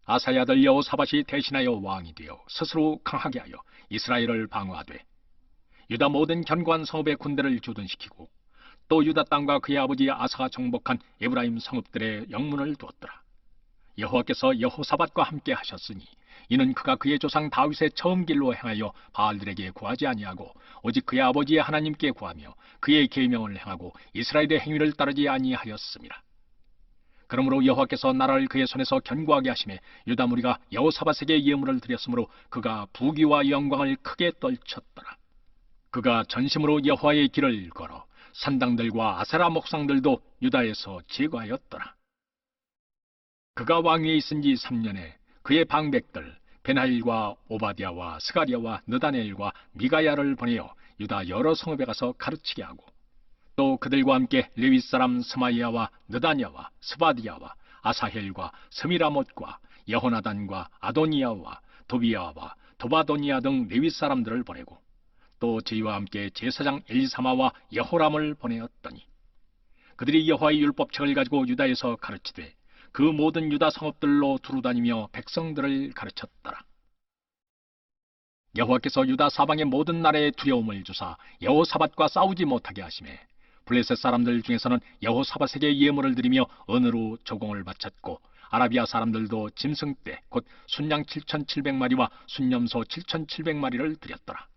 아사의 아들 여호사밧이 대신하여 왕이 되어 스스로 강하게 하여 이스라엘을 방어하되 유다 모든 견고한 성읍의 군대를 주둔시키고 또 유다 땅과 그의 아버지 아사가 정복한 에브라임 성읍들의 영문을 두었더라. 여호와께서 여호사밧과 함께 하셨으니 이는 그가 그의 조상 다윗의 처음 길로 행하여 바알들에게 구하지 아니하고 오직 그의 아버지의 하나님께 구하며 그의 계명을 행하고 이스라엘의 행위를 따르지 아니하였습니다. 그러므로 여호와께서 나라를 그의 손에서 견고하게 하심에 유다 무리가 여호사밧에게 예물을 드렸으므로 그가 부귀와 영광을 크게 떨쳤더라. 그가 전심으로 여호와의 길을 걸어 산당들과 아세라 목상들도 유다에서 제거하였더라. 그가 왕위에 있은 지 3년에 그의 방백들 베나일과 오바댜와 스가랴와 느다넬과 미가야를 보내어 유다 여러 성읍에 가서 가르치게 하고 또 그들과 함께 레위 사람 스마이야와 느다냐와 스바디야와 아사헬과 스미라못과 여호나단과 아도니야와 도비야와 도바도니야 등 레위 사람들을 보내고 또 저희와 함께 제사장 엘리사마와 여호람을 보내었더니 그들이 여호와의 율법책을 가지고 유다에서 가르치되 그 모든 유다 성읍들로 두루다니며 백성들을 가르쳤더라. 여호와께서 유다 사방의 모든 나라에 두려움을 주사 여호사밧과 싸우지 못하게 하시매 블레셋 사람들 중에서는 여호사밧에게 예물을 드리며 은으로 조공을 바쳤고 아라비아 사람들도 짐승떼 곧 순양 7,700마리와 순염소 7,700마리를 드렸더라.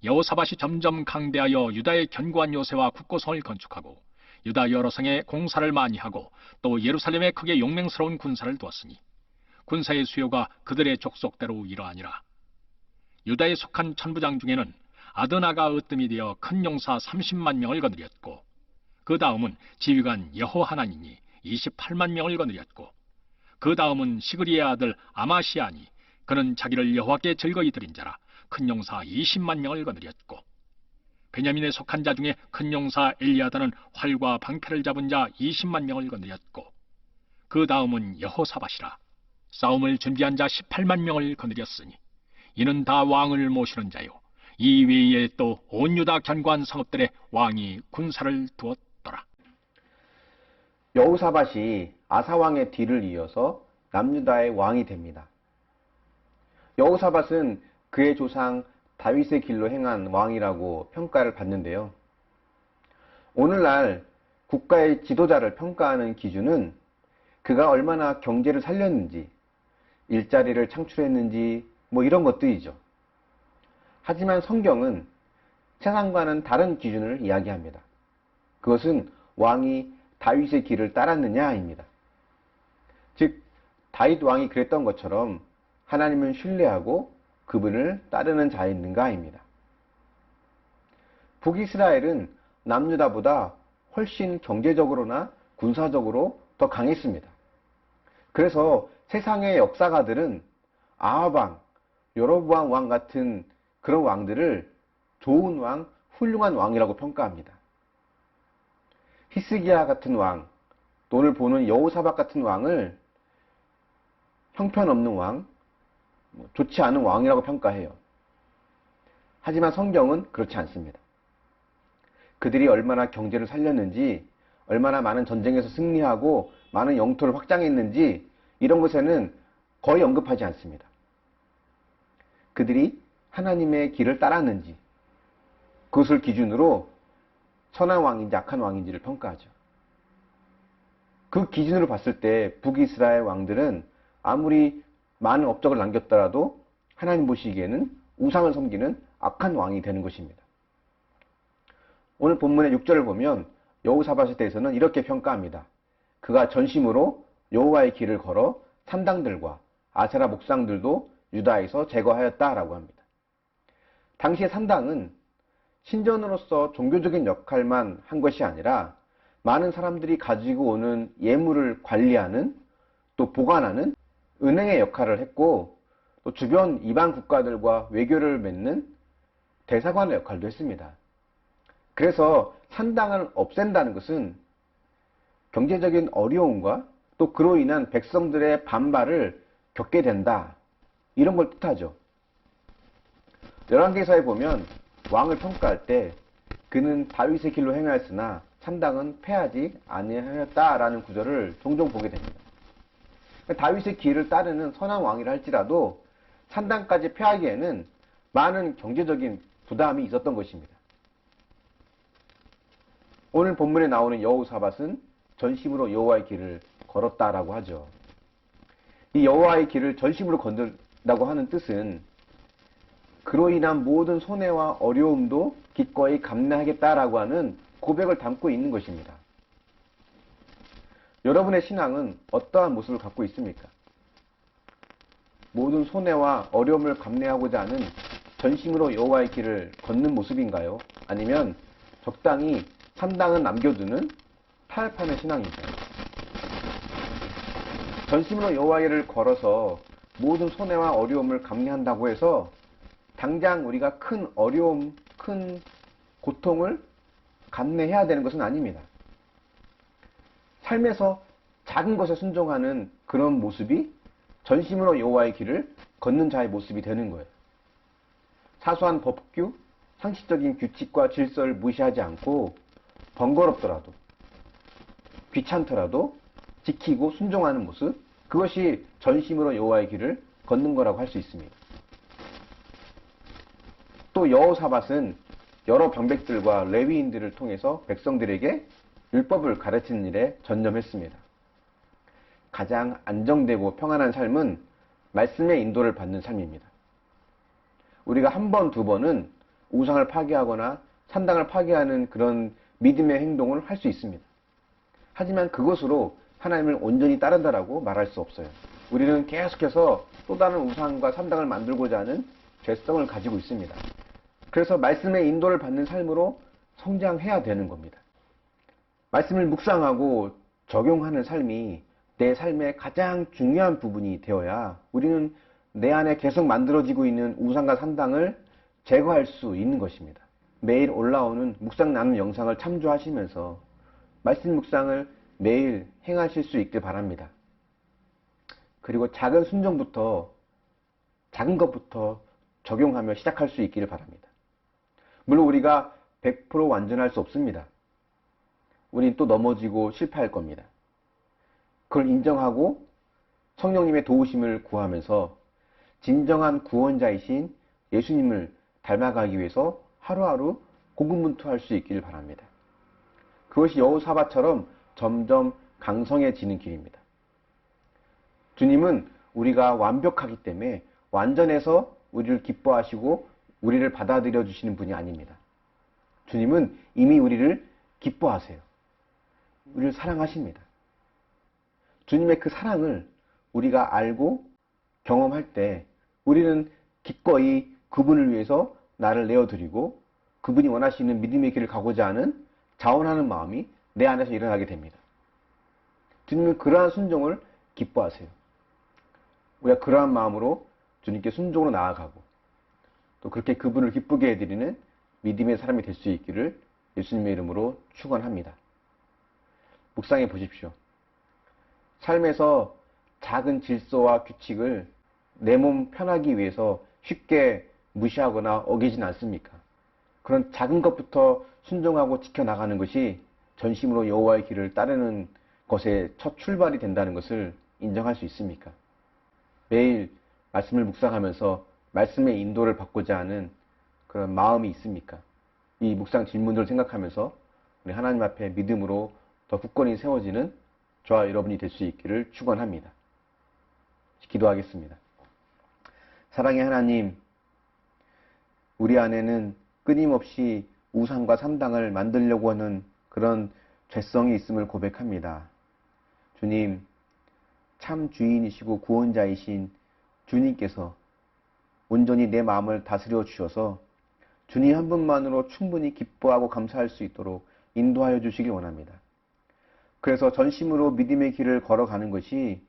여호사밧이 점점 강대하여 유다의 견고한 요새와 국고성을 건축하고 유다 여러 성에 공사를 많이 하고 또 예루살렘에 크게 용맹스러운 군사를 두었으니 군사의 수요가 그들의 족속대로 이러하니라. 유다에 속한 천부장 중에는 아드나가 으뜸이 되어 큰 용사 30만 명을 거느렸고 그 다음은 지휘관 여호하나니니 28만 명을 거느렸고 그 다음은 시그리의 아들 아마시아니 그는 자기를 여호와께 즐거이 드린 자라 큰 용사 20만 명을 거느렸고 베냐민에 속한 자 중에 큰 용사 엘리아다는 활과 방패를 잡은 자 20만 명을 거느렸고 그 다음은 여호사밧이라 싸움을 준비한 자 18만 명을 거느렸으니 이는 다 왕을 모시는 자요 이 외에 또 온 유다 견고한 성읍들의 왕이 군사를 두었더라. 여호사밧이 아사왕의 뒤를 이어서 남유다의 왕이 됩니다. 여호사밧은 그의 조상 다윗의 길로 행한 왕이라고 평가를 받는데요. 오늘날 국가의 지도자를 평가하는 기준은 그가 얼마나 경제를 살렸는지, 일자리를 창출했는지 이런 것들이죠. 하지만 성경은 세상과는 다른 기준을 이야기합니다. 그것은 왕이 다윗의 길을 따랐느냐입니다. 즉 다윗 왕이 그랬던 것처럼 하나님을 신뢰하고 그분을 따르는 자였는가입니다. 북이스라엘은 남유다보다 훨씬 경제적으로나 군사적으로 더 강했습니다. 그래서 세상의 역사가들은 아합, 여로보암 왕 같은 그런 왕들을 좋은 왕, 훌륭한 왕이라고 평가합니다. 히스기야 같은 왕, 또 오늘 보는 여호사밧 같은 왕을 형편없는 왕, 좋지 않은 왕이라고 평가해요. 하지만 성경은 그렇지 않습니다. 그들이 얼마나 경제를 살렸는지, 얼마나 많은 전쟁에서 승리하고 많은 영토를 확장했는지 이런 것에는 거의 언급하지 않습니다. 그들이 하나님의 길을 따랐는지 그것을 기준으로 선한 왕인지 악한 왕인지를 평가하죠. 그 기준으로 봤을 때 북이스라엘 왕들은 아무리 많은 업적을 남겼더라도 하나님 보시기에는 우상을 섬기는 악한 왕이 되는 것입니다. 오늘 본문의 6절을 보면 여호사밧에 대해서는 이렇게 평가합니다. 그가 전심으로 여호와의 길을 걸어 산당들과 아세라 목상들도 유다에서 제거하였다라고 합니다. 당시의 산당은 신전으로서 종교적인 역할만 한 것이 아니라 많은 사람들이 가지고 오는 예물을 관리하는 또 보관하는 은행의 역할을 했고 또 주변 이방 국가들과 외교를 맺는 대사관의 역할도 했습니다. 그래서 산당을 없앤다는 것은 경제적인 어려움과 또 그로 인한 백성들의 반발을 겪게 된다. 이런 걸 뜻하죠. 열왕기사에 보면 왕을 평가할 때 그는 다윗의 길로 행하였으나 산당은 패하지 아니하였다라는 구절을 종종 보게 됩니다. 다윗의 길을 따르는 선한 왕이라 할지라도 산당까지 패하기에는 많은 경제적인 부담이 있었던 것입니다. 오늘 본문에 나오는 여호사밧은 전심으로 여호와의 길을 걸었다라고 하죠. 이 여호와의 길을 전심으로 걷는다고 하는 뜻은 그로 인한 모든 손해와 어려움도 기꺼이 감내하겠다라고 하는 고백을 담고 있는 것입니다. 여러분의 신앙은 어떠한 모습을 갖고 있습니까? 모든 손해와 어려움을 감내하고자 하는 전심으로 여호와의 길을 걷는 모습인가요? 아니면 적당히 산당은 남겨두는 타협하는 신앙인가요? 전심으로 여호와의 길을 걸어서 모든 손해와 어려움을 감내한다고 해서 당장 우리가 큰 어려움, 큰 고통을 감내해야 되는 것은 아닙니다. 삶에서 작은 것에 순종하는 그런 모습이 전심으로 여호와의 길을 걷는 자의 모습이 되는 거예요. 사소한 법규, 상식적인 규칙과 질서를 무시하지 않고 번거롭더라도 귀찮더라도 지키고 순종하는 모습, 그것이 전심으로 여호와의 길을 걷는 거라고 할 수 있습니다. 또 여호사밧은 여러 병백들과 레위인들을 통해서 백성들에게 율법을 가르치는 일에 전념했습니다. 가장 안정되고 평안한 삶은 말씀의 인도를 받는 삶입니다. 우리가 한 번, 두 번은 우상을 파괴하거나 산당을 파괴하는 그런 믿음의 행동을 할 수 있습니다. 하지만 그것으로 하나님을 온전히 따른다라고 말할 수 없어요. 우리는 계속해서 또 다른 우상과 산당을 만들고자 하는 죄성을 가지고 있습니다. 그래서 말씀의 인도를 받는 삶으로 성장해야 되는 겁니다. 말씀을 묵상하고 적용하는 삶이 내 삶의 가장 중요한 부분이 되어야 우리는 내 안에 계속 만들어지고 있는 우상과 산당을 제거할 수 있는 것입니다. 매일 올라오는 묵상 나눔 영상을 참조하시면서 말씀 묵상을 매일 행하실 수 있길 바랍니다. 그리고 작은 순종부터, 작은 것부터 적용하며 시작할 수 있기를 바랍니다. 물론 우리가 100% 완전할 수 없습니다. 우린 또 넘어지고 실패할 겁니다. 그걸 인정하고 성령님의 도우심을 구하면서 진정한 구원자이신 예수님을 닮아가기 위해서 하루하루 고군분투할 수 있기를 바랍니다. 그것이 여호사밧처럼 점점 강성해지는 길입니다. 주님은 우리가 완벽하기 때문에 완전해서 우리를 기뻐하시고 우리를 받아들여 주시는 분이 아닙니다. 주님은 이미 우리를 기뻐하세요. 우리를 사랑하십니다. 주님의 그 사랑을 우리가 알고 경험할 때 우리는 기꺼이 그분을 위해서 나를 내어드리고 그분이 원하시는 믿음의 길을 가고자 하는 자원하는 마음이 내 안에서 일어나게 됩니다. 주님은 그러한 순종을 기뻐하세요. 우리가 그러한 마음으로 주님께 순종으로 나아가고 또 그렇게 그분을 기쁘게 해드리는 믿음의 사람이 될 수 있기를 예수님의 이름으로 축원합니다. 묵상해 보십시오. 삶에서 작은 질서와 규칙을 내 몸 편하기 위해서 쉽게 무시하거나 어기진 않습니까? 그런 작은 것부터 순종하고 지켜나가는 것이 전심으로 여호와의 길을 따르는 것의 첫 출발이 된다는 것을 인정할 수 있습니까? 매일 말씀을 묵상하면서 말씀의 인도를 받고자 하는 그런 마음이 있습니까? 이 묵상 질문들을 생각하면서 우리 하나님 앞에 믿음으로 더 굳건히 세워지는 저와 여러분이 될 수 있기를 축원합니다. 기도하겠습니다. 사랑의 하나님, 우리 안에는 끊임없이 우상과 산당을 만들려고 하는 그런 죄성이 있음을 고백합니다. 주님, 참 주인이시고 구원자이신 주님께서 온전히 내 마음을 다스려 주셔서 주님 한 분만으로 충분히 기뻐하고 감사할 수 있도록 인도하여 주시길 원합니다. 그래서 전심으로 믿음의 길을 걸어가는 것이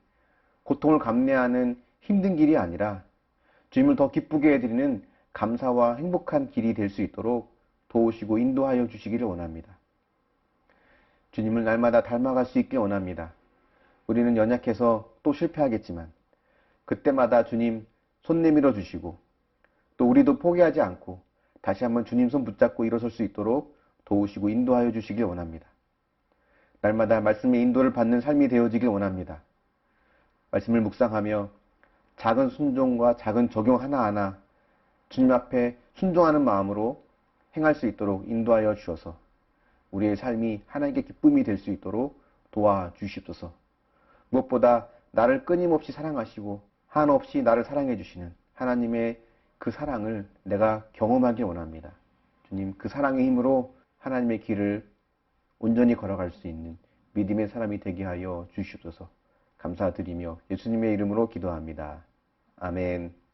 고통을 감내하는 힘든 길이 아니라 주님을 더 기쁘게 해드리는 감사와 행복한 길이 될 수 있도록 도우시고 인도하여 주시기를 원합니다. 주님을 날마다 닮아갈 수 있게 원합니다. 우리는 연약해서 또 실패하겠지만 그때마다 주님 손 내밀어 주시고 또 우리도 포기하지 않고 다시 한번 주님 손 붙잡고 일어설 수 있도록 도우시고 인도하여 주시길 원합니다. 날마다 말씀의 인도를 받는 삶이 되어지길 원합니다. 말씀을 묵상하며 작은 순종과 작은 적용 하나하나 주님 앞에 순종하는 마음으로 행할 수 있도록 인도하여 주셔서 우리의 삶이 하나님께 기쁨이 될 수 있도록 도와주시옵소서. 무엇보다 나를 끊임없이 사랑하시고 한없이 나를 사랑해 주시는 하나님의 그 사랑을 내가 경험하길 원합니다. 주님, 그 사랑의 힘으로 하나님의 길을 온전히 걸어갈 수 있는 믿음의 사람이 되게 하여 주시옵소서. 감사드리며 예수님의 이름으로 기도합니다. 아멘.